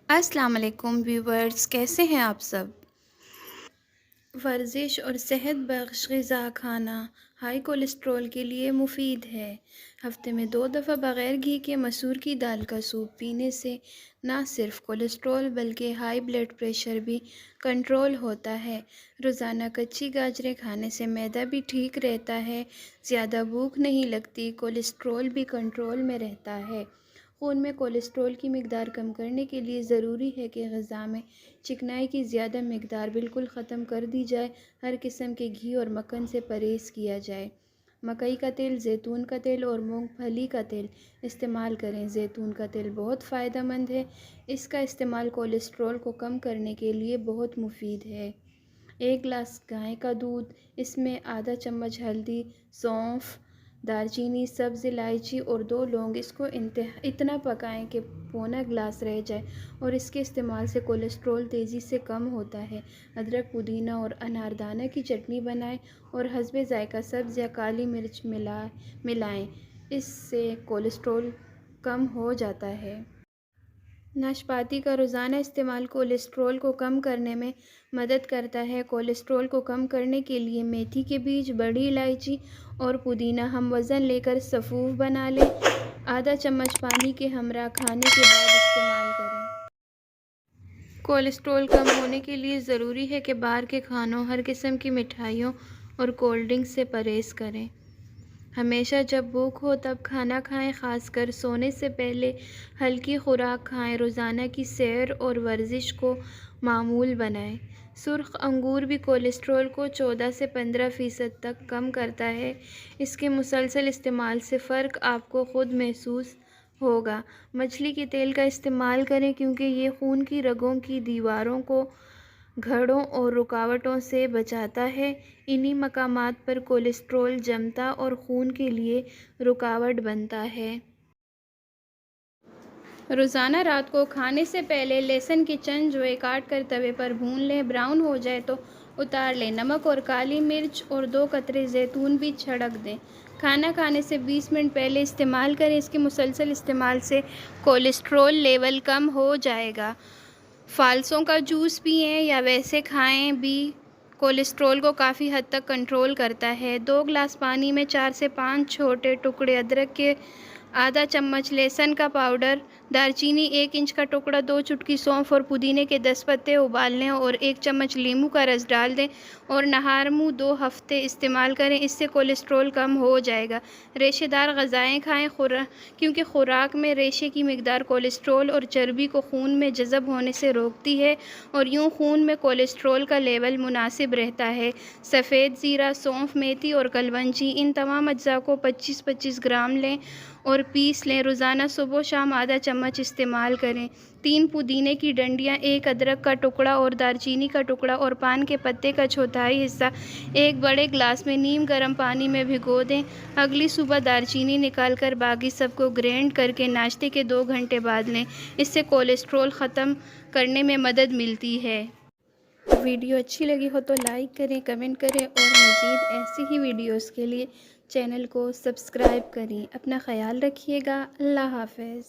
السلام علیکم ویورز، کیسے ہیں آپ سب؟ ورزش اور صحت بخش غذا کھانا ہائی کولیسٹرول کے لیے مفید ہے۔ ہفتے میں 2 دفعہ بغیر گھی کے مسور کی دال کا سوپ پینے سے نہ صرف کولیسٹرول بلکہ ہائی بلڈ پریشر بھی کنٹرول ہوتا ہے۔ روزانہ کچی گاجریں کھانے سے معدہ بھی ٹھیک رہتا ہے، زیادہ بھوک نہیں لگتی، کولیسٹرول بھی کنٹرول میں رہتا ہے۔ خون میں کولیسٹرول کی مقدار کم کرنے کے لیے ضروری ہے کہ غذا میں چکنائی کی زیادہ مقدار بالکل ختم کر دی جائے۔ ہر قسم کے گھی اور مکھن سے پرہیز کیا جائے۔ مکئی کا تیل، زیتون کا تیل اور مونگ پھلی کا تیل استعمال کریں۔ زیتون کا تیل بہت فائدہ مند ہے۔ اس کا استعمال کولیسٹرول کو کم کرنے کے لیے بہت مفید ہے۔ 1 گلاس گائے کا دودھ، اس میں آدھا چمچ ہلدی، سونف، دارچینی، سبز الائچی اور 2 لونگ، اس کو اتنا پکائیں کہ پونا گلاس رہ جائے اور اس کے استعمال سے کولیسٹرول تیزی سے کم ہوتا ہے۔ ادرک، پودینہ اور اناردانہ کی چٹنی بنائیں اور حسب ذائقہ سبز یا کالی مرچ ملائیں، اس سے کولیسٹرول کم ہو جاتا ہے۔ ناشپاتی کا روزانہ استعمال کولیسٹرول کو کم کرنے میں مدد کرتا ہے۔ کولیسٹرول کو کم کرنے کے لیے میتھی کے بیج، بڑی الائچی اور پودینہ ہم وزن لے کر سفوف بنا لیں۔ آدھا چمچ پانی کے ہمراہ کھانے کے بعد استعمال کریں۔ کولیسٹرول کم ہونے کے لیے ضروری ہے کہ باہر کے کھانوں، ہر قسم کی مٹھائیوں اور کولڈ ڈرنک سے پرہیز کریں۔ ہمیشہ جب بھوک ہو تب کھانا کھائیں، خاص کر سونے سے پہلے ہلکی خوراک کھائیں۔ روزانہ کی سیر اور ورزش کو معمول بنائیں۔ سرخ انگور بھی کولیسٹرول کو 14 سے 15% تک کم کرتا ہے۔ اس کے مسلسل استعمال سے فرق آپ کو خود محسوس ہوگا۔ مچھلی کے تیل کا استعمال کریں کیونکہ یہ خون کی رگوں کی دیواروں کو گھڑوں اور رکاوٹوں سے بچاتا ہے۔ انہی مقامات پر کولیسٹرول جمتا اور خون کے لیے رکاوٹ بنتا ہے۔ روزانہ رات کو کھانے سے پہلے لہسن کے چند جوئیں کاٹ کر توے پر بھون لیں، براؤن ہو جائے تو اتار لیں۔ نمک اور کالی مرچ اور 2 قطرے زیتون بھی چھڑک دیں۔ کھانا کھانے سے 20 منٹ پہلے استعمال کریں۔ اس کے مسلسل استعمال سے کولیسٹرول لیول کم ہو جائے گا۔ فالسوں کا جوس پئیں یا ویسے کھائیں بھی کولیسٹرول کو کافی حد تک کنٹرول کرتا ہے۔ 2 گلاس پانی میں 4 سے 5 چھوٹے ٹکڑے ادرک کے، آدھا چمچ لہسن کا پاؤڈر، دارچینی 1 انچ کا ٹکڑا، 2 چٹکی سونف اور پودینے کے 10 پتے ابال لیں اور 1 چمچ لیموں کا رس ڈال دیں اور نہار منہ 2 ہفتے استعمال کریں۔ اس سے کولیسٹرول کم ہو جائے گا۔ ریشے دار غذائیں کھائیں کیونکہ خوراک میں ریشے کی مقدار کولیسٹرول اور چربی کو خون میں جذب ہونے سے روکتی ہے اور یوں خون میں کولیسٹرول کا لیول مناسب رہتا ہے۔ سفید زیرہ، سونف، میتھی اور کلونجی، ان تمام اجزاء کو 25-25 گرام لیں اور پیس لیں۔ روزانہ صبح و شام آدھا چمچ استعمال کریں۔ 3 پودینے کی ڈنڈیاں، 1 ادرک کا ٹکڑا اور دارچینی کا ٹکڑا اور پان کے پتے کا چوتھائی حصہ ایک بڑے گلاس میں نیم گرم پانی میں بھگو دیں۔ اگلی صبح دارچینی نکال کر باقی سب کو گرینڈ کر کے ناشتے کے 2 گھنٹے بعد لیں۔ اس سے کولیسٹرول ختم کرنے میں مدد ملتی ہے۔ ویڈیو اچھی لگی ہو تو لائک کریں، کمنٹ کریں اور مزید ایسی ہی ویڈیوز کے لیے چینل کو سبسکرائب کریں۔ اپنا خیال رکھیے گا۔ اللہ حافظ۔